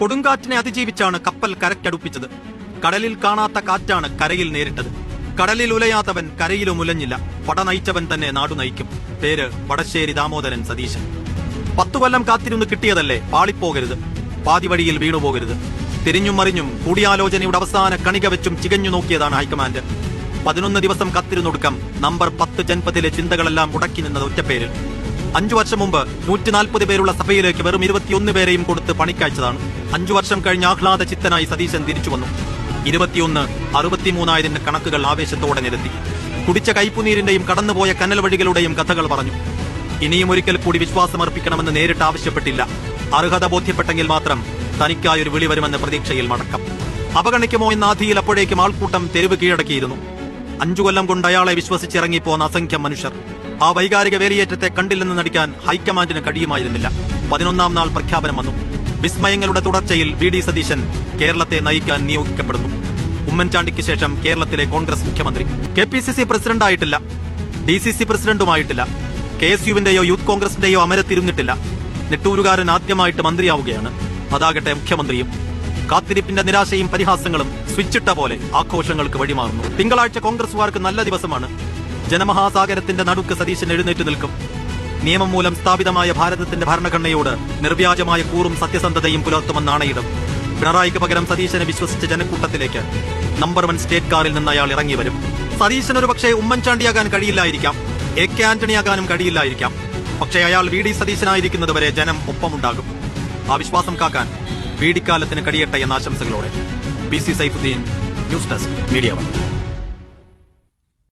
കൊടുങ്കാറ്റിനെ അതിജീവിച്ചാണ് കപ്പൽ കരയ്ക്കടുപ്പിച്ചത്. കടലിൽ കാണാത്ത കാറ്റാണ് കരയിൽ നേരിട്ടത്. കടലിൽ ഉലയാത്തവൻ കരയിലും ഉലഞ്ഞില്ല. പട നയിച്ചവൻ തന്നെ നാടു നയിക്കും. പേര് വടശ്ശേരി ദാമോദരൻ സതീശൻ. 10 കൊല്ലം കാത്തിരുന്ന് കിട്ടിയതല്ലേ, പാളിപ്പോകരുത്, പാതിവഴിയിൽ വീണുപോകരുത്. തിരിഞ്ഞും മറിഞ്ഞും കൂടിയാലോചനയുടെ അവസാന കണിക വെച്ചും ചികഞ്ഞു നോക്കിയതാണ് ഹൈക്കമാൻഡ്. 11 ദിവസം കാത്തിരുന്നൊടുക്കം നമ്പർ 10 ജൻപതിലെ ചിന്തകളെല്ലാം മുടക്കി നിന്നത് ഒറ്റപ്പേരിൽ. 5 വർഷം മുമ്പ് 140 പേരുള്ള സഭയിലേക്ക് വെറും 21 പേരെയും കൊടുത്ത് പണിക്കയച്ചതാണ്. 5 വർഷം കഴിഞ്ഞ് ആഹ്ലാദ ചിത്തനായി സതീശൻ തിരിച്ചു വന്നു. 21 63ആയതിന്റെ കണക്കുകൾ ആവേശത്തോടെ നിരത്തി. കുടിച്ച കൈപ്പുനീരിന്റെയും കടന്നുപോയ കനൽ വഴികളുടെയും കഥകൾ പറഞ്ഞു. ഇനിയും ഒരിക്കൽ കൂടി വിശ്വാസമർപ്പിക്കണമെന്ന് നേരിട്ട് ആവശ്യപ്പെട്ടില്ല. അർഹത ബോധ്യപ്പെട്ടെങ്കിൽ മാത്രം തനിക്കായൊരു വിളി വരുമെന്ന പ്രതീക്ഷയിൽ മടക്കം. അവഗണിക്കുമോ എന്ന ആധിയിൽ അപ്പോഴേക്കും ആൾക്കൂട്ടം തെരുവ് കീഴടക്കിയിരുന്നു. 5 കൊല്ലം കൊണ്ട് അയാളെ വിശ്വസിച്ചിറങ്ങിപ്പോന്ന അസംഖ്യം മനുഷ്യർ. ആ വൈകാരിക വേലിയേറ്റത്തെ കണ്ടില്ലെന്ന് നടിക്കാൻ ഹൈക്കമാൻഡിന് കഴിയുമായിരുന്നില്ല. 11ാം നാൾ പ്രഖ്യാപനം വന്നു. വിസ്മയങ്ങളുടെ തുടർച്ചയിൽ വി.ഡി. സതീശൻ കേരളത്തെ നയിക്കാൻ നിയോഗിക്കപ്പെടുന്നു. ഉമ്മൻചാണ്ടിക്ക് ശേഷം കേരളത്തിലെ കോൺഗ്രസ് മുഖ്യമന്ത്രി. കെ.പി.സി.സി പ്രസിഡന്റായിട്ടില്ല, ഡി.സി.സി പ്രസിഡന്റുമായിട്ടില്ല, കെ.എസ്.യുവിന്റെയോ യൂത്ത് കോൺഗ്രസിന്റെയോ അമരത്തിരുന്നിട്ടില്ല. നെട്ടൂരുകാരൻ ആദ്യമായിട്ട് മന്ത്രിയാവുകയാണ്. അതാകട്ടെ മുഖ്യമന്ത്രിയും. കാത്തിരിപ്പിന്റെ നിരാശയും പരിഹാസങ്ങളും സ്വിച്ചിട്ട പോലെ ആഘോഷങ്ങൾക്ക് വഴിമാറുന്നു. തിങ്കളാഴ്ച കോൺഗ്രസുകാർക്ക് നല്ല ദിവസമാണ്. ജനമഹാസാഗരത്തിന്റെ നടുക്ക് സതീശൻ എഴുന്നേറ്റ് നിൽക്കും. നിയമം മൂലം സ്ഥാപിതമായ ഭാരതത്തിന്റെ ഭരണഘടനയോട് നിർവ്യാജമായ കൂറും സത്യസന്ധതയും പുലർത്തുമെന്നാണയിടും. പിണറായിക്ക് പകരം സതീശനെ വിശ്വസിച്ച ജനക്കൂട്ടത്തിലേക്ക് നമ്പർ 1 സ്റ്റേറ്റ് കാറിൽ നിന്ന് അയാൾ ഇറങ്ങി വരും. സതീശൻ ഒരു പക്ഷേ ഉമ്മൻചാണ്ടിയാകാൻ കഴിയില്ലായിരിക്കാം, എ.കെ. ആന്റണിയാകാനും കഴിയില്ലായിരിക്കാം. പക്ഷേ അയാൾ വി.ഡി. സതീശനായിരിക്കുന്നത് വരെ ജനം ഒപ്പമുണ്ടാകും. ആ വിശ്വാസം കാക്കാൻ വീടിക്കാലത്തിന് കഴിയട്ടെ എന്ന ആശംസകളോടെ P C. Saifuddeen, news desk, media 1.